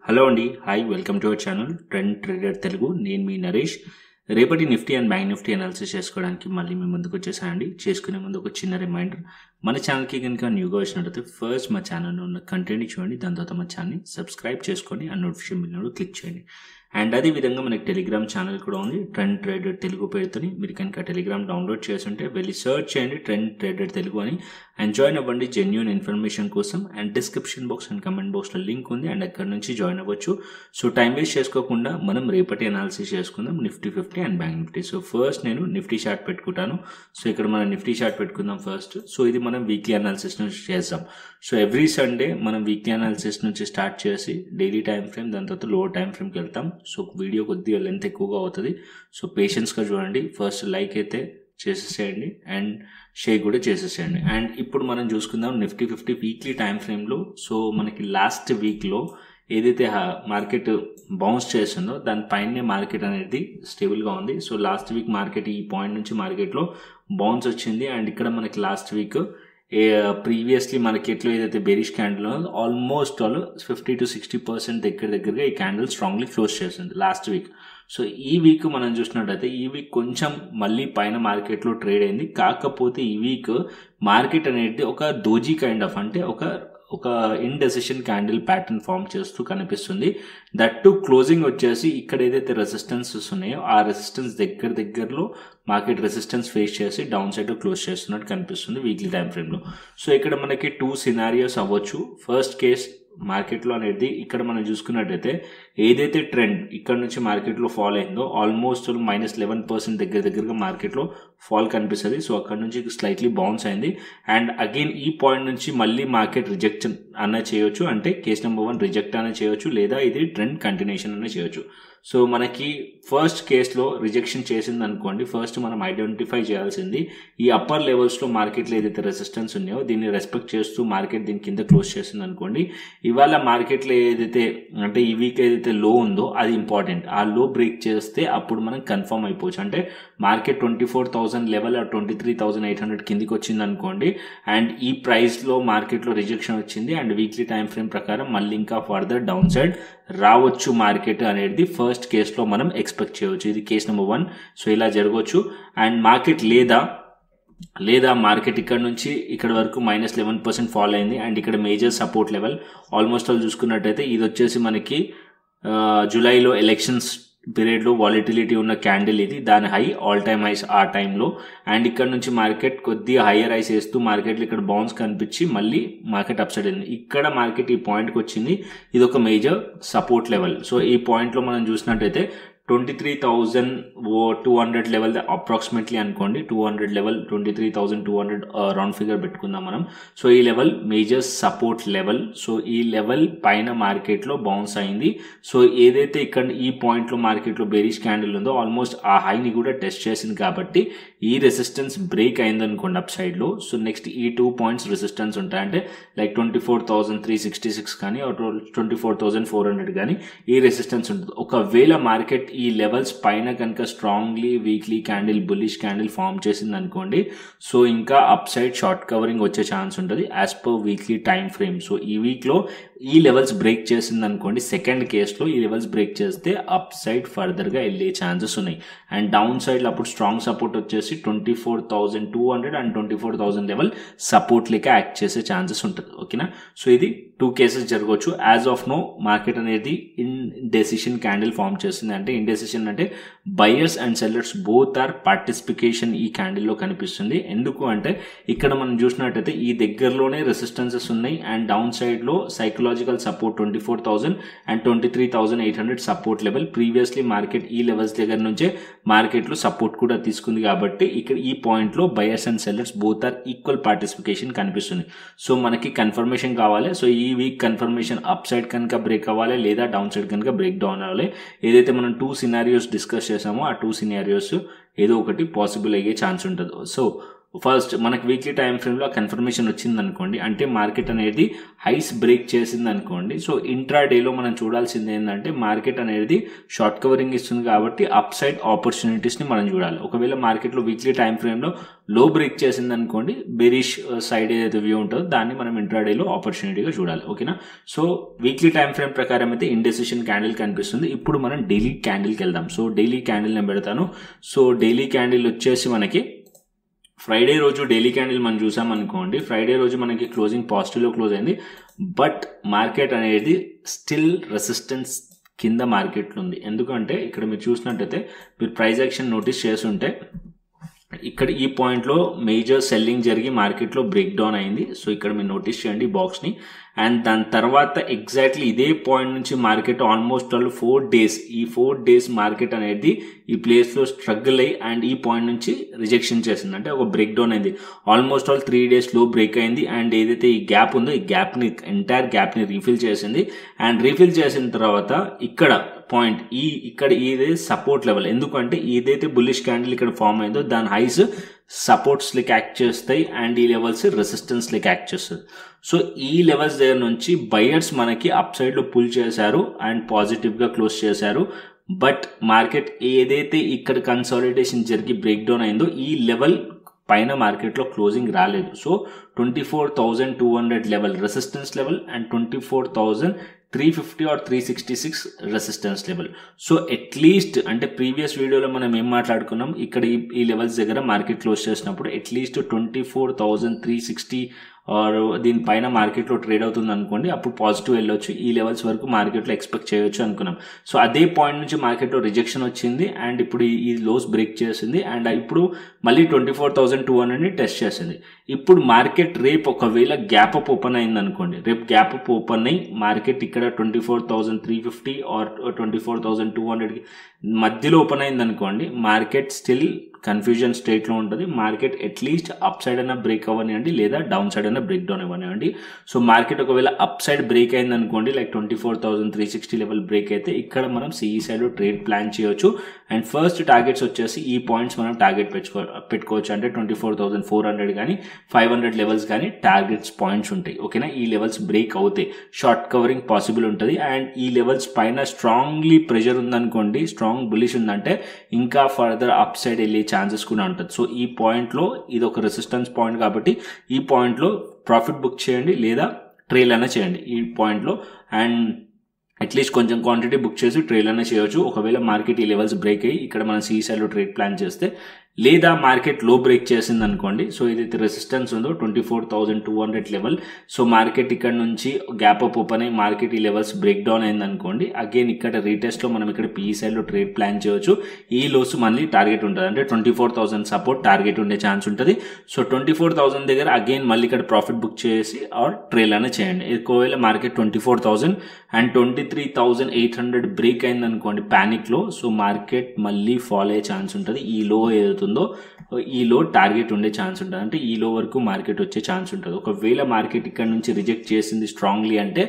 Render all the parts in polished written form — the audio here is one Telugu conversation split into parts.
హలో అండి, hi, welcome to our channel trend trader Telugu. నేను మీ నరేష్. రేపటి Nifty and bank Nifty analysis చేసుకోవడానికి మళ్ళీ మీ ముందుకు వచ్చేసానండి. చేసుకునే ముందు ఒక చిన్న రిమైండర్, మన ఛానల్కి కనుక న్యూగా వచ్చినట్లయితే ఫస్ట్ మా ఛానల్లో ఉన్న కంటెంట్ చూడండి, దాని తర్వాత మా ఛానల్ని సబ్స్క్రైబ్ చేసుకొని ఆ నోటిఫికేషన్ బిల్ క్లిక్ చేయండి. అండ్ అదేవిధంగా మనకి టెలిగ్రామ్ ఛానల్ కూడా ఉంది, ట్రెండ్ ట్రేడర్ తెలుగు పేరుతోని. మీరు కనుక టెలిగ్రామ్ డౌన్లోడ్ చేస్తుంటే వెళ్ళి సర్చ్ చేయండి ట్రెండ్ ట్రేడర్ తెలుగు అని, అండ్ జాయిన్ అవ్వండి జెన్యూన్ ఇన్ఫర్మేషన్ కోసం. And description box and comment బాక్స్లో లింక్ ఉంది, అండ్ అక్కడ నుంచి జాయిన్ అవ్వచ్చు. సో టైం వేస్ట్ చేసుకోకుండా మనం రేపటి అనాలిసిస్ చేసుకుందాం Nifty 50 and bank Nifty. So first నేను నిఫ్టీ చార్ట్ పెట్టుకుంటాను. సో ఇక్కడ మనం నిఫ్టీ చార్ట్ పెట్టుకుందాం ఫస్ట్. సో ఇది మనం వీక్లీ అనాలిసిస్ నుంచి చేద్దాం. సో ఎవ్రీ సండే మనం వీక్లీ అనాలిసిస్ నుంచి స్టార్ట్ చేసి డైలీ టైం ఫ్రేమ్, దాని తర్వాత లోవర్ టైం ఫ్రేమ్కి వెళ్తాం. సో వీడియో కొద్దిగా లెంత్ ఎక్కువగా అవుతుంది, సో పేషెన్స్గా చూడండి. ఫస్ట్ లైక్ అయితే చేసేసేయండి అండ్ షేర్ కూడా చేసేసేయండి. అండ్ ఇప్పుడు మనం చూసుకుందాం నిఫ్టీ 50 వీక్లీ టైం ఫ్రేమ్లో. సో మనకి లాస్ట్ వీక్లో ఏదైతే మార్కెట్ బౌన్స్ చేస్తుందో దానిపైనే మార్కెట్ అనేది స్టేబుల్గా ఉంది. సో లాస్ట్ వీక్ మార్కెట్ ఈ పాయింట్ నుంచి మార్కెట్లో బౌన్స్ వచ్చింది. అండ్ ఇక్కడ మనకి లాస్ట్ వీక్ ప్రీవియస్లీ మార్కెట్లో ఏదైతే బెరిష్ క్యాండిల్ ఆల్మోస్ట్ 50 to 60% దగ్గరగా ఈ క్యాండిల్ స్ట్రాంగ్లీ క్లోజ్ చేసింది లాస్ట్ వీక్. సో ఈ వీక్ మనం చూసినట్టయితే ఈ వీక్ కొంచెం మళ్ళీ పైన మార్కెట్లో ట్రేడ్ అయింది. కాకపోతే ఈ వీక్ మార్కెట్ అనేది ఒక దోజీ కైండ్ ఆఫ్, అంటే ఒక ఇండెసిషన్ క్యాండిల్ ప్యాటర్న్ ఫామ్ చేస్తూ కనిపిస్తుంది. దట్ టు క్లోజింగ్ వచ్చేసి ఇక్కడ ఏదైతే రెసిస్టెన్సెస్ ఉన్నాయో ఆ రెసిస్టెన్స్ దగ్గరలో మార్కెట్ రెసిస్టెన్స్ ఫేస్ చేసి డౌన్ సైడ్ క్లోజ్ చేస్తున్నట్టు కనిపిస్తుంది వీక్లీ టైం ఫ్రేమ్లో. సో ఇక్కడ మనకి 2 సినారియోస్ అవ్వచ్చు. ఫస్ట్ కేస్ మార్కెట్లో అనేది ఇక్కడ మనం చూసుకున్నట్టయితే ఏదైతే ట్రెండ్ ఇక్కడ నుంచి మార్కెట్లో ఫాల్ అయిందో ఆల్మోస్ట్ -11% దగ్గరగా మార్కెట్లో ఫాల్ కనిపిస్తుంది. సో అక్కడ నుంచి స్లైట్లీ బౌన్స్ అయింది. అండ్ అగైన్ ఈ పాయింట్ నుంచి మళ్ళీ మార్కెట్ రిజెక్ట్ అన్న చేయొచ్చు, అంటే కేస్ నెంబర్ 1 రిజెక్ట్ అన్న చేయొచ్చు, లేదా ఇది ట్రెండ్ కంటిన్యూషన్ అన్న చేయొచ్చు. సో మనకి ఫస్ట్ కేసులో రిజెక్షన్ చేసింది అనుకోండి, ఫస్ట్ మనం ఐడెంటిఫై చేయాల్సింది ఈ అప్పర్ లెవెల్స్లో మార్కెట్లో ఏదైతే రెసిస్టెన్స్ ఉన్నాయో దీన్ని రెస్పెక్ట్ చేస్తూ మార్కెట్ దీని కింద క్లోజ్ చేసింది అనుకోండి. ఇవాళ మార్కెట్లో ఏదైతే అంటే ఈ వీక్ ఏదైతే లో ఉందో అది ఇంపార్టెంట్. ఆ లో బ్రేక్ చేస్తే అప్పుడు మనం కన్ఫర్మ్ అయిపోవచ్చు. అంటే మార్కెట్ 24,000 లెవెల్ 23,800 కిందికి వచ్చింది అనుకోండి, అండ్ ఈ ప్రైస్లో మార్కెట్లో రిజెక్షన్ వచ్చింది అండ్ వీక్లీ టైం ఫ్రేమ్ ప్రకారం మళ్ళీ ఇంకా ఫర్దర్ డౌన్ సైడ్ రావచ్చు మార్కెట్ అనేది ఫస్ట్ కేసులో మనం ఎక్స్పెక్ట్ చేయవచ్చు. ఇది కేస్ నెంబర్ 1. సో ఇలా జరగవచ్చు. అండ్ మార్కెట్ లేదా మార్కెట్ ఇక్కడ నుంచి ఇక్కడ వరకు -11% ఫాల్ అయింది. అండ్ ఇక్కడ మేజర్ సపోర్ట్ లెవెల్ ఆల్మోస్ట్ చూసుకున్నట్టయితే ఇది వచ్చేసి మనకి జూలైలో ఎలక్షన్స్ పీరియడ్లో వాలిటిలిటీ ఉన్న క్యాండిల్, ఇది దాని హై, ఆల్ టైమ్ హైస్ ఆ టైంలో. అండ్ ఇక్కడ నుంచి మార్కెట్ కొద్దిగా హయ్యర్ హైస్ వేస్తూ మార్కెట్లో ఇక్కడ బౌన్స్ కనిపించి మళ్ళీ మార్కెట్ అప్ సైడ్ అయింది. ఇక్కడ మార్కెట్ ఈ పాయింట్కి వచ్చింది, ఇది ఒక మేజర్ సపోర్ట్ లెవెల్. సో ఈ పాయింట్లో మనం చూసినట్టయితే 23,200 లెవెల్ అప్రాక్సిమేట్లీ అనుకోండి, 200 లెవెల్ 23,200 రౌండ్ ఫిగర్ పెట్టుకుందాం మనం. సో ఈ level major support level. So ఈ లెవెల్ పైన మార్కెట్లో బౌన్స్ అయింది. సో ఏదైతే ఇక్కడ ఈ పాయింట్లో మార్కెట్లో బేరిష్ క్యాండిల్ ఉందో ఆల్మోస్ట్ ఆ హైని కూడా టెస్ట్ చేసింది. కాబట్టి ఈ రెసిస్టెన్స్ బ్రేక్ అయింది అనుకోండి అప్ సైడ్లో. సో నెక్స్ట్ ఈ 2 పాయింట్స్ రెసిస్టెన్స్ ఉంటాయి, అంటే లైక్ 24,366 కానీ 24,400 కానీ ఈ రెసిస్టెన్స్ ఉంటుంది. ఒకవేళ మార్కెట్ ఈ లెవెల్స్ పైన కనుక strongly weekly candle bullish candle form చేసింది అనుకోండి, సో ఇంకా అప్ సైడ్ షార్ట్ కవరింగ్ వచ్చే ఛాన్స్ ఉంటుంది as per weekly time frame. So ఈ వీక్లో ఈ లెవెల్స్ బ్రేక్ చేసింది అనుకోండి, సెకండ్ కేసులో ఈ లెవెల్స్ బ్రేక్ చేస్తే అప్ సైడ్ ఫర్దర్గా వెళ్ళే ఛాన్సెస్ ఉన్నాయి. అండ్ డౌన్ సైడ్ అప్పుడు స్ట్రాంగ్ సపోర్ట్ వచ్చేసి 24,200 అండ్ 24,000 లెవెల్ సపోర్ట్ లేక యాక్ట్ చేసే ఛాన్సెస్ ఉంటుంది. ఓకేనా? సో ఇది 2 కేసెస్ జరగవచ్చు. యాజ్ ఆఫ్ నో మార్కెట్ అనేది ఇండెసిషన్ క్యాండిల్ ఫామ్ చేస్తుంది. అంటే ఇండెసిషన్ అంటే buyers and sellers both are participation ఈ క్యాండిల్లో కనిపిస్తుంది. ఎందుకు అంటే ఇక్కడ మనం చూసినట్టయితే ఈ దగ్గరలోనే రెసిస్టెన్సెస్ ఉన్నాయి అండ్ డౌన్ సైడ్లో psychological support 24,000 and 23,800 support level. Previously market ఈ లెవెల్స్ దగ్గర నుంచే మార్కెట్లో సపోర్ట్ కూడా తీసుకుంది. కాబట్టి ఇక్కడ ఈ పాయింట్లో buyers and sellers both are equal participation కనిపిస్తుంది. సో మనకి కన్ఫర్మేషన్ కావాలి. సో ఈ వీక్ కన్ఫర్మేషన్ అప్ సైడ్ కనుక బ్రేక్ అవ్వాలి, లేదా డౌన్ సైడ్ కనుక బ్రేక్ డౌన్ అవ్వాలి. ఏదైతే మనం 2 సినారియోస్ డిస్కస్ చేసామో ఆ 2 సినారియోస్ ఏదో ఒకటి పాసిబుల్ అయ్యే ఛాన్స్ ఉంటుంది. సో ఫస్ట్ మనకి వీక్లీ టైం ఫ్రేమ్లో కన్ఫర్మేషన్ వచ్చింది అనుకోండి, అంటే మార్కెట్ అనేది హైస్ బ్రేక్ చేసింది అనుకోండి. సో ఇంట్రాడేలో మనం చూడాల్సింది ఏంటంటే మార్కెట్ అనేది షార్ట్ కవరింగ్ ఇస్తుంది కాబట్టి అప్ సైడ్ ఆపర్చునిటీస్ని మనం చూడాలి. ఒకవేళ మార్కెట్లో వీక్లీ టైం ఫ్రేమ్లో లో బ్రేక్ చేసింది అనుకోండి, బెరిష్ సైడ్ ఏదైతే వ్యూ ఉంటుందో దాన్ని మనం ఇంట్రాడేలో ఆపర్చునిటీగా చూడాలి. ఓకేనా. సో వీక్లీ టైం ఫ్రేమ్ ప్రకారం అయితే ఇండెసిషన్ క్యాండిల్ కనిపిస్తుంది. ఇప్పుడు మనం డైలీ క్యాండిల్కి వెళ్దాం. సో డైలీ క్యాండిల్ నేను పెడతాను. సో డైలీ క్యాండిల్ వచ్చేసి మనకి ఫ్రైడే రోజు డైలీ క్యాండిల్ మనం చూసామనుకోండి, ఫ్రైడే రోజు మనకి క్లోజింగ్ పాజిటివ్లో క్లోజ్ అయింది. బట్ మార్కెట్ అనేది స్టిల్ రెసిస్టెన్స్ కింద మార్కెట్లో ఉంది. ఎందుకంటే ఇక్కడ మీరు చూసినట్టయితే మీరు ప్రైస్ యాక్షన్ నోటీస్ చేస్తుంటే ఇక్కడ ఈ పాయింట్లో మేజర్ సెల్లింగ్ జరిగి మార్కెట్లో బ్రేక్ డౌన్ అయింది. సో ఇక్కడ మీరు నోటీస్ చేయండి బాక్స్ని. అండ్ దాని తర్వాత ఎగ్జాక్ట్లీ ఇదే పాయింట్ నుంచి మార్కెట్ ఆల్మోస్ట్ ఆల్ 4 days, ఈ 4 days మార్కెట్ అనేది ఈ ప్లేస్లో స్ట్రగుల్ అయ్యి అండ్ ఈ పాయింట్ నుంచి రిజెక్షన్ చేసింది, అంటే ఒక బ్రేక్ డౌన్ అయింది. ఆల్మోస్ట్ ఆల్ 3 days లో బ్రేక్ అయింది. అండ్ ఏదైతే ఈ గ్యాప్ ఉందో ఈ గ్యాప్ని ఎంటైర్ గ్యాప్ని రీఫిల్ చేసింది. అండ్ రీఫిల్ చేసిన తర్వాత ఇక్కడ పాయింట్ ఇక్కడ ఇదే సపోర్ట్ లెవెల్. ఎందుకంటే ఏదైతే బుల్లిష్ క్యాండిల్ ఇక్కడ ఫామ్ అయిందో దాని హైస్ సపోర్ట్స్ లెక్క యాక్ట్ చేస్తాయి అండ్ ఈ లెవెల్స్ రెసిస్టెన్స్ లెక్క యాక్ట్ చేస్తుంది. సో ఈ లెవెల్స్ దగ్గర నుంచి బయర్స్ మనకి అప్ సైడ్ లో పుల్ చేశారు అండ్ పాజిటివ్ గా క్లోజ్ చేశారు. బట్ మార్కెట్ ఏదైతే ఇక్కడ కన్సాలిడేషన్ జరిగి బ్రేక్ డౌన్ అయిందో ఈ లెవెల్ పైన మార్కెట్లో క్లోజింగ్ రాలేదు. So 24,200 level resistance level and 24,350 or 366 resistance level. So at least అంటే ప్రీవియస్ వీడియోలో మనం ఏం మాట్లాడుకున్నాం, ఇక్కడ ఈ లెవెల్స్ దగ్గర మార్కెట్ క్లోజ్ చేసినప్పుడు అట్లీస్ట్ 24,360 ఆర్ దీనిపైన మార్కెట్లో ట్రేడ్ అవుతుంది అనుకోండి, అప్పుడు పాజిటివ్ వెళ్ళొచ్చు. ఈ లెవెల్స్ వరకు మార్కెట్లో ఎక్స్పెక్ట్ చేయొచ్చు అనుకున్నాం. సో అదే పాయింట్ నుంచి మార్కెట్లో రిజెక్షన్ వచ్చింది అండ్ ఇప్పుడు ఈ లోస్ బ్రేక్ చేసింది అండ్ ఇప్పుడు మళ్ళీ 24,200ని టెస్ట్ చేసింది. ఇప్పుడు మార్కెట్ రేపు ఒకవేళ గ్యాప్ అప్ ఓపెన్ అయింది అనుకోండి, రేపు గ్యాప్ అప్ ఓపెన్ అయ్యి మార్కెట్ ఇక్కడ 24,350 ఆర్ 24,200కి మధ్యలో ఓపెన్ అయింది అనుకోండి, మార్కెట్ స్టిల్ కన్ఫ్యూజన్ స్టేట్లో ఉంటుంది. మార్కెట్ అట్లీస్ట్ అప్ సైడ్ అయినా బ్రేక్ అవ్వనివ్వండి లేదా డౌన్ సైడ్ అయినా బ్రేక్ డౌన్ ఇవ్వనివ్వండి. సో మార్కెట్ ఒకవేళ అప్ సైడ్ బ్రేక్ అయింది అనుకోండి, లైక్ 24,360 లెవెల్ బ్రేక్ అయితే ఇక్కడ మనం సిఈ సైడ్ ట్రేడ్ ప్లాన్ చేయొచ్చు. అండ్ ఫస్ట్ టార్గెట్స్ వచ్చేసి ఈ పాయింట్స్ మనం టార్గెట్ పెట్టుకోవచ్చు. అంటే 24,400 కానీ 500 లెవెల్స్ కానీ టార్గెట్స్ పాయింట్స్ ఉంటాయి. ఓకేనా. ఈ లెవెల్స్ బ్రేక్ అవుతాయి, షార్ట్ కవరింగ్ పాసిబుల్ ఉంటుంది. అండ్ ఈ లెవెల్స్ పైన స్ట్రాంగ్లీ ప్రెషర్ ఉందనుకోండి, స్ట్రాంగ్ బులిష్ ఉందంటే ఇంకా ఫర్దర్ అప్ సైడ్ వెళ్ళే ఛాన్సెస్ కూడా ఉంటుంది. సో ఈ పాయింట్లో ఇది ఒక రెసిస్టెన్స్ పాయింట్ కాబట్టి ఈ పాయింట్లో ప్రాఫిట్ బుక్ చేయండి లేదా ట్రేల్ అయినా చేయండి ఈ పాయింట్లో. అండ్ అట్లీస్ట్ కొంచెం క్వాంటిటీ బుక్ చేసి ట్రేల్ అయినా చేయొచ్చు ఒకవేళ మార్కెట్ ఈ లెవెల్స్ బ్రేక్ అయ్యి ఇక్కడ మనం సీసైడ్లో ట్రేడ్ ప్లాన్ చేస్తే. లేదా మార్కెట్ లో బ్రేక్ చేసింది అనుకోండి, సో ఇదైతే రెసిస్టెన్స్ ఉందో 24,200 లెవెల్. సో మార్కెట్ ఇక్కడ నుంచి గ్యాప్ అప్ ఓపెన్ అయ్యి మార్కెట్ ఈ లెవెల్స్ బ్రేక్ డౌన్ అయింది అనుకోండి, అగైన్ ఇక్కడ రీటెస్ట్లో మనం ఇక్కడ పీఈ సైడ్లో ట్రేడ్ ప్లాన్ చేయొచ్చు. ఈ లోస్ మళ్ళీ టార్గెట్ ఉంటుంది, అంటే 24,000 సపోర్ట్ టార్గెట్ ఉండే ఛాన్స్ ఉంటుంది. సో 24,000 దగ్గర అగైన్ మళ్ళీ ఇక్కడ ప్రాఫిట్ బుక్ చేసి ఆర్ ట్రేల్ అయినా చేయండి. ఒకవేళ మార్కెట్ 24,000 అండ్ 23,800 బ్రేక్ అయింది అనుకోండి ప్యానిక్లో, సో మార్కెట్ మళ్ళీ ఫాల్ అయ్యే ఛాన్స్ ఉంటుంది. ఈ లో ఏదైతుందో ఈ లో టార్గెట్ ఉండే ఛాన్స్ ఉంటుంది, అంటే ఈ లో వరకు మార్కెట్ వచ్చే ఛాన్స్ ఉంటుంది. ఒకవేళ మార్కెట్ ఇక్కడ నుంచి రిజెక్ట్ చేసింది స్ట్రాంగ్లీ అంటే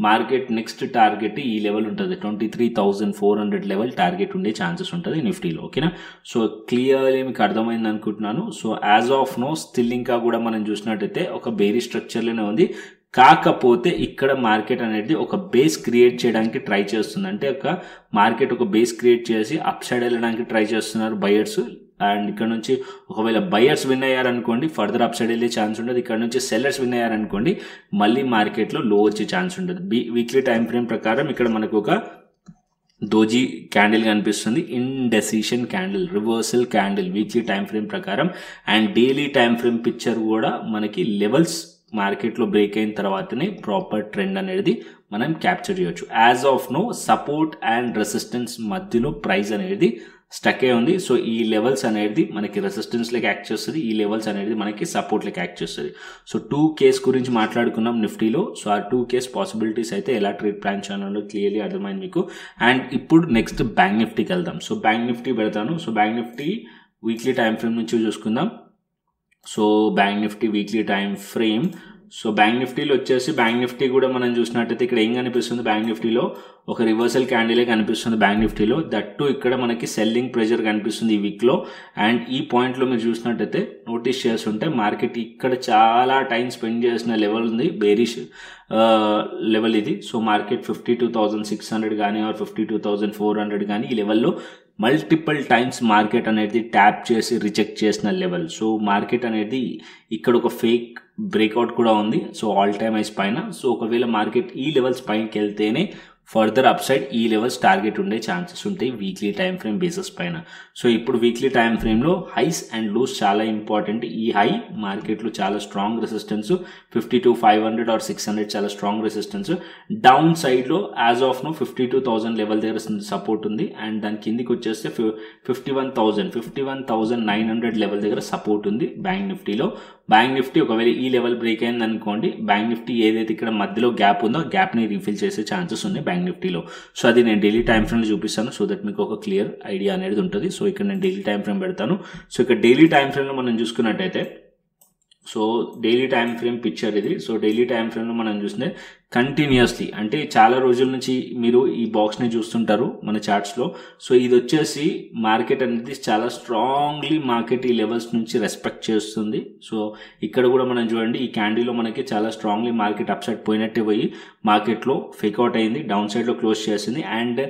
మార్కెట్ నెక్స్ట్ టార్గెట్ ఈ లెవెల్ ఉంటుంది, 23,400 లెవెల్ టార్గెట్ ఉండే ఛాన్సెస్ ఉంటుంది నిఫ్టీలో. ఓకేనా. సో క్లియర్లీ మీకు అర్థమైంది అనుకుంటున్నాను. So as of now still ఇంకా కూడా మనం చూసినట్టయితే ఒక బేరీ స్ట్రక్చర్లోనే ఉంది. కాకపోతే ఇక్కడ మార్కెట్ అనేది ఒక బేస్ క్రియేట్ చేయడానికి ట్రై చేస్తుంది, అంటే ఒక మార్కెట్ ఒక బేస్ క్రియేట్ చేసి అప్ సైడ్ వెళ్ళడానికి ట్రై చేస్తున్నారు బయర్స్. అండ్ ఇక్కడ నుంచి ఒకవేళ బయర్స్ విన్ అయ్యారనుకోండి ఫర్దర్ అప్ సైడ్ వెళ్ళే ఛాన్స్ ఉంటుంది. ఇక్కడ నుంచి సెల్లర్స్ విన్ అయ్యారనుకోండి మళ్ళీ మార్కెట్లో లో వచ్చే ఛాన్స్ ఉంటుంది. వీక్లీ టైం ఫ్రేమ్ ప్రకారం ఇక్కడ మనకు ఒక డోజీ క్యాండిల్ కనిపిస్తుంది, indecision candle, reversal candle weekly time frame ప్రకారం. And daily time frame picture కూడా మనకి లెవెల్స్ మార్కెట్లో బ్రేక్ అయిన తర్వాతనే ప్రాపర్ ట్రెండ్ అనేది మనం క్యాప్చర్ చేయొచ్చు. As of now support and resistance మధ్యలో ప్రైస్ అనేది స్టక్ అయి ఉంది. సో ఈ లెవెల్స్ అనేది మనకి రెసిస్టెన్స్ లెక్క యాక్ట్ చేస్తుంది, ఈ లెవెల్స్ అనేది మనకి సపోర్ట్ లెక్క యాక్ట్ చేస్తుంది. సో 2 కేస్ గురించి మాట్లాడుకున్నాం నిఫ్టీలో. సో ఆ 2 కేస్ పాసిబిలిటీస్ అయితే ఎలా ట్రేడ్ ప్లాన్ చేయాలో క్లియర్లీ అర్థమైంది మీకు. అండ్ ఇప్పుడు నెక్స్ట్ బ్యాంక్ నిఫ్టీకి వెళ్దాం. సో బ్యాంక్ నిఫ్టీ పెడతాను. So bank Nifty weekly time frame నుంచి చూసుకుందాం. So bank Nifty weekly time frame, so bank నిఫ్టీలో వచ్చేసి బ్యాంక్ నిఫ్టీ కూడా మనం చూసినట్టయితే ఇక్కడ ఏం కనిపిస్తుంది, బ్యాంక్ నిఫ్టీలో ఒక రివర్సల్ క్యాండిలే కనిపిస్తుంది బ్యాంక్ నిఫ్టీలో. దట్టు ఇక్కడ మనకి సెల్లింగ్ ప్రెషర్ కనిపిస్తుంది ఈ వీక్లో. అండ్ ఈ పాయింట్లో మీరు చూసినట్టయితే నోటీస్ చేస్తుంటే మార్కెట్ ఇక్కడ చాలా టైం స్పెండ్ చేసిన లెవెల్ ఉంది, బేరిష్ లెవెల్ ఇది. సో మార్కెట్ 52,600 కానీ ఆర్ 52,400 కానీ ఈ లెవెల్లో మల్టిపుల్ టైమ్స్ మార్కెట్ అనేది ట్యాప్ చేసి రిజెక్ట్ చేసిన లెవెల్. సో మార్కెట్ అనేది ఇక్కడ ఒక ఫేక్ బ్రేక్అవుట్ కూడా ఉంది. సో ఆల్ టైమ్ హైస్ పైన. సో ఒకవేళ మార్కెట్ ఈ లెవెల్స్ పైకి వెళ్తేనే ఫర్దర్ అప్ సైడ్ ఈ లెవెల్స్ టార్గెట్ ఉండే ఛాన్సెస్ ఉంటాయి వీక్లీ టైం ఫ్రేమ్ బేసిస్ పైన. సో ఇప్పుడు వీక్లీ టైం ఫ్రేమ్లో హైస్ అండ్ లూస్ చాలా ఇంపార్టెంట్. ఈ హై మార్కెట్లో చాలా స్ట్రాంగ్ రెసిస్టెన్స్, 52,500 ఆర్ 600 చాలా స్ట్రాంగ్ రెసిస్టెన్స్. డౌన్ సైడ్లో యాజ్ ఆఫ్ నో 52,000 లెవెల్ దగ్గర సపోర్ట్ ఉంది. అండ్ దాని కిందికి వచ్చేస్తే 51,900 లెవెల్ దగ్గర సపోర్ట్ ఉంది బ్యాంక్ నిఫ్టీలో. బ్యాంక్ నిఫ్టీ ఒకవేళ ఈ లెవెల్ బ్రేక్ అయింది అనుకోండి, బ్యాంక్ నిఫ్టీ ఏదైతే ఇక్కడ మధ్యలో గ్యాప్ ఉందో గ్యాప్ని రీఫిల్ చేసే ఛాన్సెస్ ఉన్నాయి బ్యాంక్ నిఫ్టీలో. సో అది నేను డైలీ టైం ఫ్రేమ్లో చూపిస్తాను, సో దట్ మీకు ఒక క్లియర్ ఐడియా అనేది ఉంటుంది. సో ఇక్కడ నేను డైలీ టైం ఫ్రేమ్ పెడతాను. సో ఇక్కడ డైలీ టైం ఫ్రేమ్లో మనం చూసుకున్నట్టయితే, so daily time frame picture ఇది. సో డైలీ టైం ఫ్రేమ్లో మనం చూస్తే కంటిన్యూస్లీ అంటే చాలా రోజుల నుంచి మీరు ఈ బాక్స్ని చూస్తుంటారు మన చార్ట్స్లో. సో ఇది వచ్చేసి మార్కెట్ అనేది చాలా స్ట్రాంగ్లీ మార్కెట్ ఈ లెవెల్స్ నుంచి రెస్పెక్ట్ చేస్తుంది. సో ఇక్కడ కూడా మనం చూడండి, ఈ క్యాండీలో మనకి చాలా స్ట్రాంగ్లీ మార్కెట్ అప్ సైడ్ పోయినట్టే పోయి మార్కెట్లో ఫేక్అవుట్ అయింది, డౌన్ సైడ్లో క్లోజ్ చేసింది. అండ్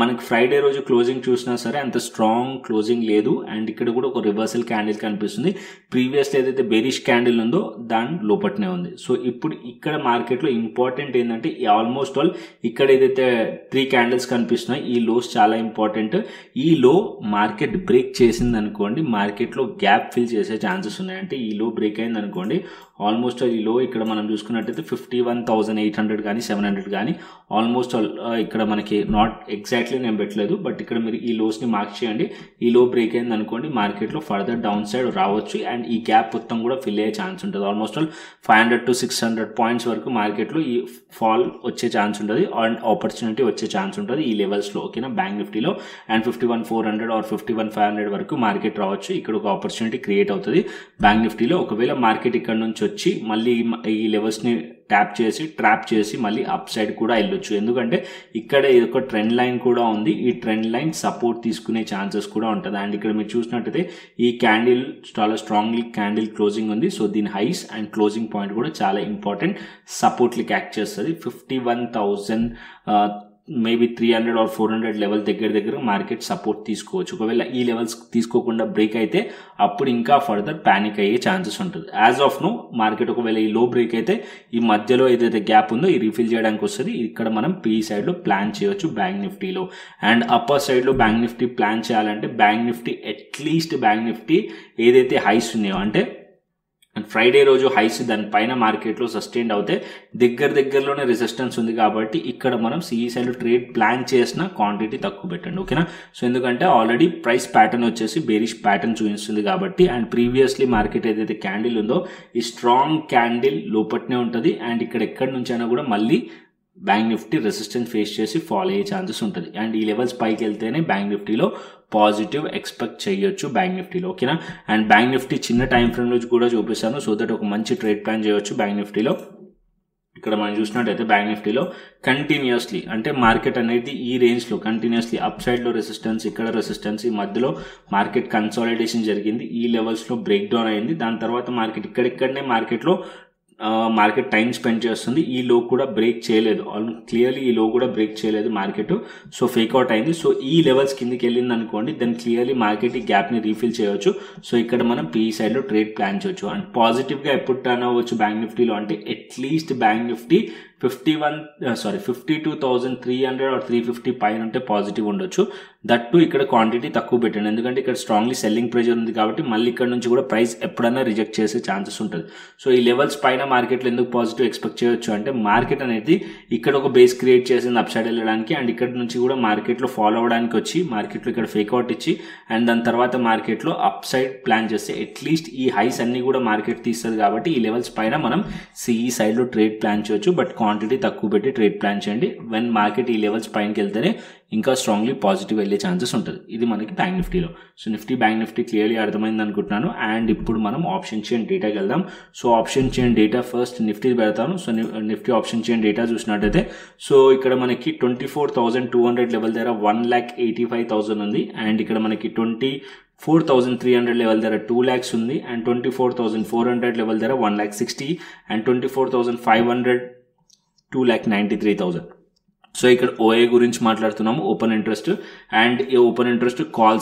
మనకి ఫ్రైడే రోజు క్లోజింగ్ చూసినా సరే అంత స్ట్రాంగ్ క్లోజింగ్ లేదు. అండ్ ఇక్కడ కూడా ఒక రివర్సల్ క్యాండిల్ కనిపిస్తుంది. ప్రీవియస్లో ఏదైతే బేరిష్ క్యాండిల్ ఉందో దాని లోపట్నే ఉంది. సో ఇప్పుడు ఇక్కడ మార్కెట్లో ఇంపార్టెంట్ ఏంటంటే ఆల్మోస్ట్ ఆల్ ఇక్కడ ఏదైతే 3 క్యాండిల్స్ కనిపిస్తున్నాయి ఈ లోస్ చాలా ఇంపార్టెంట్. ఈ లో మార్కెట్ బ్రేక్ చేసింది అనుకోండి, మార్కెట్లో గ్యాప్ ఫిల్ చేసే ఛాన్సెస్ ఉన్నాయి. అంటే ఈ లో బ్రేక్ అయింది అనుకోండి, ఆల్మోస్ట్ ఈ లో ఇక్కడ మనం చూసుకున్నట్టయితే 51,800 కానీ 700 కానీ ఆల్మోస్ట్ ఆల్ ఇక్కడ మనకి నాట్ ఎగ్జాక్ట్లీ నేను పెట్టలేదు, బట్ ఇక్కడ మీరు ఈ లోస్ని మార్క్ చేయండి. ఈ లో బ్రేక్ అయింది అనుకోండి, మార్కెట్లో ఫర్దర్ డౌన్ సైడ్ రావచ్చు. అండ్ ఈ గ్యాప్ మొత్తం కూడా ఫిల్ అయ్యే ఛాన్స్ ఉంటుంది. ఆల్మోస్ట్ ఆల్ 500 to 600 పాయింట్స్ వరకు మార్కెట్లో ఈ ఫాల్ వచ్చే ఛాన్స్ ఉంటుంది అండ్ ఆపర్చునిటీ వచ్చే ఛాన్స్ ఉంటుంది ఈ లెవెల్స్లో. ఓకేనా, బ్యాంక్ నిఫ్టీలో. అండ్ 51,400 ఆర్ 51,500 వరకు మార్కెట్ రావచ్చు. ఇక్కడ ఒక ఆపర్చునిటీ క్రియేట్ అవుతుంది బ్యాంక్ నిఫ్టీలో. ఒకవేళ మార్కెట్ ఇక్కడ నుంచి వచ్చి మళ్ళీ ఈ లెవెల్స్ని ట్రాప్ చేసి మళ్ళీ అప్ సైడ్ కూడా వెళ్ళొచ్చు. ఎందుకంటే ఇక్కడ ఒక ట్రెండ్ లైన్ కూడా ఉంది, ఈ ట్రెండ్ లైన్ సపోర్ట్ తీసుకునే ఛాన్సెస్ కూడా ఉంటుంది. అండ్ ఇక్కడ మీరు చూసినట్టయితే ఈ క్యాండిల్ చాలా స్ట్రాంగ్లీ క్యాండిల్ క్లోజింగ్ ఉంది. సో దీని హైస్ అండ్ క్లోజింగ్ పాయింట్ కూడా చాలా ఇంపార్టెంట్, సపోర్ట్లకి యాక్ట్ చేస్తుంది. 51,000 మేబీ 300 ఆర్ 400 లెవెల్ దగ్గర మార్కెట్ సపోర్ట్ తీసుకోవచ్చు. ఒకవేళ ఈ లెవెల్స్ తీసుకోకుండా బ్రేక్ అయితే అప్పుడు ఇంకా ఫర్దర్ ప్యానిక్ అయ్యే ఛాన్సెస్ ఉంటుంది. యాజ్ ఆఫ్ నో మార్కెట్ ఒకవేళ ఈ లో బ్రేక్ అయితే ఈ మధ్యలో ఏదైతే గ్యాప్ ఉందో ఈ రీఫిల్ చేయడానికి వస్తుంది. ఇక్కడ మనం పీ సైడ్లో ప్లాన్ చేయవచ్చు బ్యాంక్ నిఫ్టీలో. అండ్ అప్పర్ సైడ్లో బ్యాంక్ నిఫ్టీ ప్లాన్ చేయాలంటే bank Nifty at least bank Nifty ఏదైతే హైస్ ఉన్నాయో అంటే ఫ్రైడే రోజు హైస్ దానిపైన మార్కెట్లో సస్టైన్ అవుతే దగ్గరలోనే రెసిస్టెన్స్ ఉంది కాబట్టి ఇక్కడ మనం సిఈ సైడ్ ట్రేడ్ ప్లాన్ చేసిన క్వాంటిటీ తక్కువ పెట్టండి. ఓకేనా, సో ఎందుకంటే ఆల్రెడీ ప్రైస్ ప్యాటర్న్ వచ్చేసి బేరిష్ ప్యాటర్న్ చూపిస్తుంది కాబట్టి. అండ్ ప్రీవియస్లీ మార్కెట్ ఏదైతే క్యాండిల్ ఉందో ఈ స్ట్రాంగ్ క్యాండిల్ లోపట్నే ఉంటుంది. అండ్ ఇక్కడ ఎక్కడి నుంచి అయినా కూడా మళ్ళీ బ్యాంక్ నిఫ్టీ రెసిస్టెన్స్ ఫేస్ చేసి ఫాల్ అయ్యే ఛాన్సెస్ ఉంటుంది. అండ్ ఈ లెవెల్స్ పైకి వెళ్తేనే బ్యాంక్ నిఫ్టీలో పాజిటివ్ ఎక్స్పెక్ట్ చేయొచ్చు బ్యాంక్ నిఫ్టీలో. ఓకేనా, అండ్ బ్యాంక్ నిఫ్టీ చిన్న టైం ఫ్రేమ్ నుంచి కూడా చూపిస్తాను, సో దట్ ఒక మంచి ట్రేడ్ ప్లాన్ చేయవచ్చు బ్యాంక్ నిఫ్టీలో. ఇక్కడ మనం చూసినట్టయితే బ్యాంక్ నిఫ్టీలో కంటిన్యూస్లీ అంటే మార్కెట్ అనేది ఈ రేంజ్లో కంటిన్యూస్లీ అప్ సైడ్లో రెసిస్టెన్స్, ఇక్కడ రెసిస్టెన్స్, ఈ మధ్యలో మార్కెట్ కన్సాలిడేషన్ జరిగింది, ఈ లెవెల్స్లో బ్రేక్ డౌన్ అయింది. దాని తర్వాత మార్కెట్ ఇక్కడనే మార్కెట్లో మార్కెట్ టైం స్పెండ్ చేస్తుంది. ఈ లో కూడా బ్రేక్ చేయలేదు, క్లియర్లీ ఈ లో కూడా బ్రేక్ చేయలేదు మార్కెట్. సో ఫేక్అవుట్ అయింది. సో ఈ లెవెల్స్ కిందికి వెళ్ళింది అనుకోండి, దెన్ క్లియర్లీ మార్కెట్ ఈ గ్యాప్ని రీఫిల్ చేయవచ్చు. సో ఇక్కడ మనం పీఈ సైడ్లో ట్రేడ్ ప్లాన్ చేయొచ్చు. అండ్ పాజిటివ్గా ఎప్పుడు టర్న్ అవ్వచ్చు బ్యాంక్ నిఫ్టీలో అంటే అట్లీస్ట్ బ్యాంక్ నిఫ్టీ 52,300 ఆర్ 350 పైన ఉంటే పాజిటివ్ ఉండొచ్చు. దట్టు ఇక్కడ క్వాంటిటీ తక్కువ పెట్టండి, ఎందుకంటే ఇక్కడ స్ట్రాంగ్లీ సెల్లింగ్ ప్రెజర్ ఉంది కాబట్టి మళ్ళీ ఇక్కడ నుంచి కూడా ప్రైస్ ఎప్పుడైనా రిజెక్ట్ చేసే ఛాన్సెస్ ఉంటుంది. సో ఈ లెవెల్స్ పైన మార్కెట్లో ఎందుకు పాజిటివ్ ఎక్స్పెక్ట్ చేయొచ్చు అంటే మార్కెట్ అనేది ఇక్కడ ఒక బేస్ క్రియేట్ చేసింది అప్ సైడ్ వెళ్ళడానికి. అండ్ ఇక్కడ నుంచి కూడా మార్కెట్లో ఫాలో అవ్వడానికి వచ్చి మార్కెట్లో ఇక్కడ ఫేక్అవుట్ ఇచ్చి అండ్ దాని తర్వాత మార్కెట్లో అప్ సైడ్ ప్లాన్ చేస్తే అట్లీస్ట్ ఈ హైస్ అన్ని కూడా మార్కెట్ తీస్తుంది కాబట్టి ఈ లెవెల్స్ పైన మనం సిఈ సైడ్లో ట్రేడ్ ప్లాన్ చేయొచ్చు. బట్ క్వాంటిటీ తక్కువ పెట్టి ట్రేడ్ ప్లాన్ చేయండి. వెన్ మార్కెట్ ఈ లెవెల్స్ పైనకి వెళ్తేనే ఇంకా స్ట్రాంగ్లీ పాజిటివ్ వెళ్ళే ఛాన్సెస్ ఉంటుంది. ఇది మనకి బ్యాంక్ నిఫ్టీలో. So Nifty bank Nifty clearly అర్థమైంది అనుకుంటున్నాను. అండ్ ఇప్పుడు మనం ఆప్షన్ చైన్ డేటాకి వెళ్దాం. So option chain data first Nifty పెడతాను. So Nifty option chain data చూసినట్టయితే సో ఇక్కడ మనకి 24,200 లెవెల్ దగ్గర 1,85,000 ఉంది. అండ్ ఇక్కడ మనకి 24,300 లెవెల్ దగ్గర 2 lakhs ఉంది. అండ్ 24,400 లెవెల్ దగ్గర 1,60,000 అండ్ 24,500 2,93,000. సో ఇక్కడ ఓఏ గురించి మాట్లాడుతున్నాము, ఓపెన్ ఇంట్రెస్ట్. అండ్ ఈ ఓపెన్ ఇంట్రెస్ట్ కాల్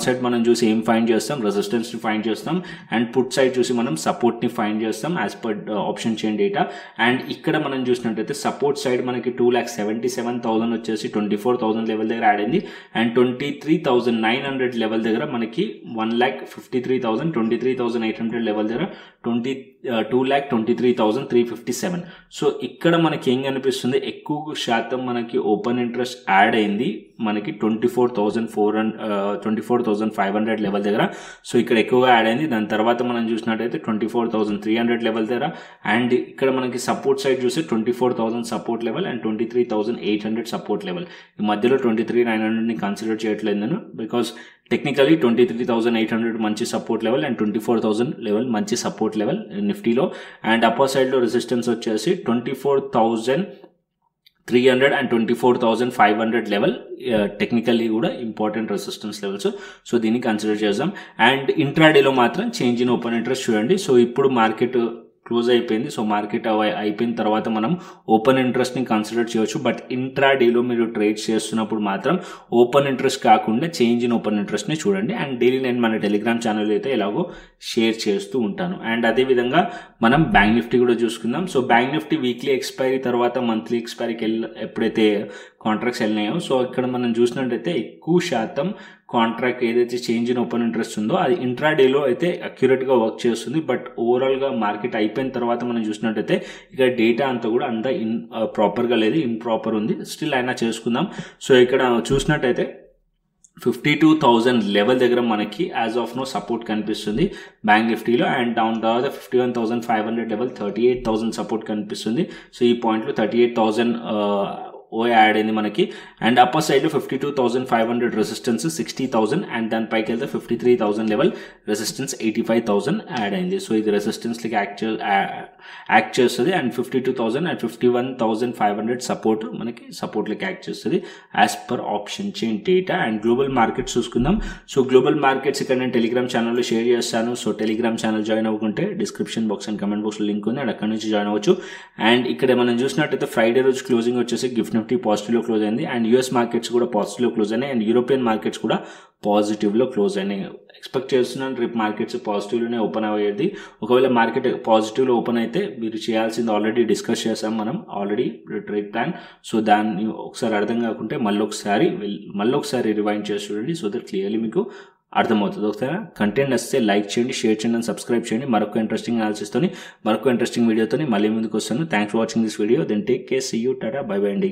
సైడ్ మనం చూసి ఏం ఫైండ్ చేస్తాం, రెసిస్టెన్స్ని ఫైండ్ చేస్తాం. అండ్ పుట్ సైడ్ చూసి మనం సపోర్ట్ని ఫైండ్ చేస్తాం as per option chain data. And ఇక్కడ మనం చూసినట్టయితే సపోర్ట్ సైడ్ మనకి 2,77,000 వచ్చేసి 24,000 లెవెల్ దగ్గర యాడ్ అయింది. అండ్ 23,900 లెవెల్ దగ్గర మనకి 1,53,000, 23,800 లెవెల్ దగ్గర 2,23,357. సో ఇక్కడ మనకి ఏం కనిపిస్తుంది, ఎక్కువ శాతం మనకి ఓపెన్ ఇంట్రెస్ట్ యాడ్ అయింది మనకి 24,500 లెవెల్ దగ్గర. సో ఇక్కడ ఎక్కువగా యాడ్ అయింది. దాని తర్వాత మనం చూసినట్టయితే 24,300 లెవెల్ దగ్గర. అండ్ ఇక్కడ మనకి సపోర్ట్ సైడ్ చూస్తే 24,000 support level and 23,800 support level. ఈ మధ్యలో 23,900ని కన్సిడర్ చేయట్లేదు నేను, బికాస్ టెక్నికలీ 23,800 మంచి సపోర్ట్ లెవెల్ అండ్ 24,000 లెవెల్ మంచి సపోర్ట్ లెవెల్ నిఫ్టీలో. అండ్ అప్పర్ సైడ్లో రెసిస్టెన్స్ వచ్చేసి 24,300 అండ్ 24,500 లెవెల్ టెక్నికల్లీ కూడా ఇంపార్టెంట్ రెసిస్టెన్స్ లెవెల్స్. సో దీన్ని కన్సిడర్ చేద్దాం. అండ్ ఇంట్రాడేలో మాత్రం చేంజ్ ఇన్ ఓపెన్ ఇంట్రెస్ట్ చూడండి. సో ఇప్పుడు మార్కెట్ క్లోజ్ అయిపోయింది. సో మార్కెట్ అయిపోయిన తర్వాత మనం ఓపెన్ ఇంట్రెస్ట్ని కన్సిడర్ చేయొచ్చు. బట్ ఇంట్రాడేలో మీరు ట్రేడ్ చేస్తున్నప్పుడు మాత్రం ఓపెన్ ఇంట్రెస్ట్ కాకుండా చేంజ్ ఇన్ ఓపెన్ ఇంట్రెస్ట్ని చూడండి. అండ్ డైలీ నేను మన టెలిగ్రామ్ ఛానల్ అయితే ఎలాగో షేర్ చేస్తూ ఉంటాను. అండ్ అదేవిధంగా మనం బ్యాంక్ నిఫ్టీ కూడా చూసుకుందాం. So bank Nifty weekly expiry తర్వాత మంత్లీ ఎక్స్పైరీకి ఎప్పుడైతే కాంట్రాక్ట్స్ వెళ్ళినాయో, సో ఇక్కడ మనం చూసినట్టయితే ఎక్కువ శాతం కాంట్రాక్ట్ ఏదైతే చేంజ్ ఇన్ ఓపెన్ ఇంట్రెస్ట్ ఉందో అది ఇంట్రాడేలో అయితే అక్యురేట్గా వర్క్ చేస్తుంది. బట్ ఓవరాల్గా మార్కెట్ అయిపోయిన తర్వాత మనం చూసినట్టయితే ఇక్కడ డేటా అంతా కూడా అంతా ప్రాపర్గా లేదు, ఇంప్రాపర్ ఉంది. స్టిల్ అయినా చేసుకుందాం. సో ఇక్కడ చూసినట్టయితే 52,000 లెవెల్ దగ్గర మనకి యాజ్ ఆఫ్ నో సపోర్ట్ కనిపిస్తుంది బ్యాంక్ నిఫ్టీలో. అండ్ డౌన్ తర్వాత 51,500 లెవెల్ 38,000 సపోర్ట్ కనిపిస్తుంది. సో ఈ పాయింట్లో 38,000 ఓ యాడ్ అయింది మనకి. అండ్ అప్పర్ సైడ్లో 52,500 రెసిస్టెన్స్ 60,000 అండ్ దాని పైకి వెళ్తే 53,000 లెవెల్ రెసిస్టెన్స్ 85,000 యాడ్ అయింది. సో ఇది రెసిస్టెన్స్కి యాక్ట్ చేస్తుంది. అండ్ 52,000 అండ్ 51,500 సపోర్ట్ మనకి సపోర్ట్లకి యాక్ట్ చేస్తుంది as per option chain data. And global markets చూసుకుందాం. సో గ్లోబల్ మార్కెట్స్ ఇక్కడ నేను టెలిగ్రామ్ ఛానల్లో షేర్ చేస్తాను. సో టెలిగ్రామ్ ఛానల్ జాయిన్ అవ్వకుంటే డిస్క్రిప్షన్ బాక్స్ అండ్ కమెంట్ బాక్స్లో లింక్ ఉంది, అండ్ అక్కడ నుంచి జాయిన్ అవ్వచ్చు. అండ్ ఇక్కడ మనం చూసినట్టయితే ఫ్రైడే రోజు క్లోజింగ్ వచ్చేసి గిఫ్ట్ నిఫ్టీ పాజిటివ్లో క్లోజ్ అయింది. అండ్ యూఎస్ మార్కెట్స్ కూడా పాజిటివ్లో క్లోజ్ అయినాయి. అండ్ యూరోపియన్ మార్కెట్స్ కూడా పాజిటివ్లో క్లోజ్ అయినాయి. ఎక్స్పెక్ట్ చేస్తున్నాను రేపు మార్కెట్స్ పాజిటివ్లోనే ఓపెన్ అయ్యేది. ఒకవేళ మార్కెట్ పాజిటివ్లో ఓపెన్ అయితే మీరు చేయాల్సింది ఆల్రెడీ డిస్కస్ చేసాం మనం ఆల్రెడీ ట్రేడ్ ప్లాన్. సో దాన్ని ఒకసారి అర్థం కాకుంటే మళ్ళీ ఒకసారి రివైండ్ చేసి చూడండి. సో దట్ క్లియర్లీ మీకు అర్థమవుతుంది. ఒకసారి కంటెంట్ వస్తే లైక్ చేయండి, షేర్ చేయండి అండ్ సబ్స్క్రైబ్ చేయండి. మరొక ఇంట్రెస్టింగ్ అనాలిసిస్తోని మరొక ఇంట్రెస్టింగ్ వీడియోతో మళ్ళీ ముందుకు వస్తాను. Thanks for watching this video. Then take care, see you, tata, bye bye అండి.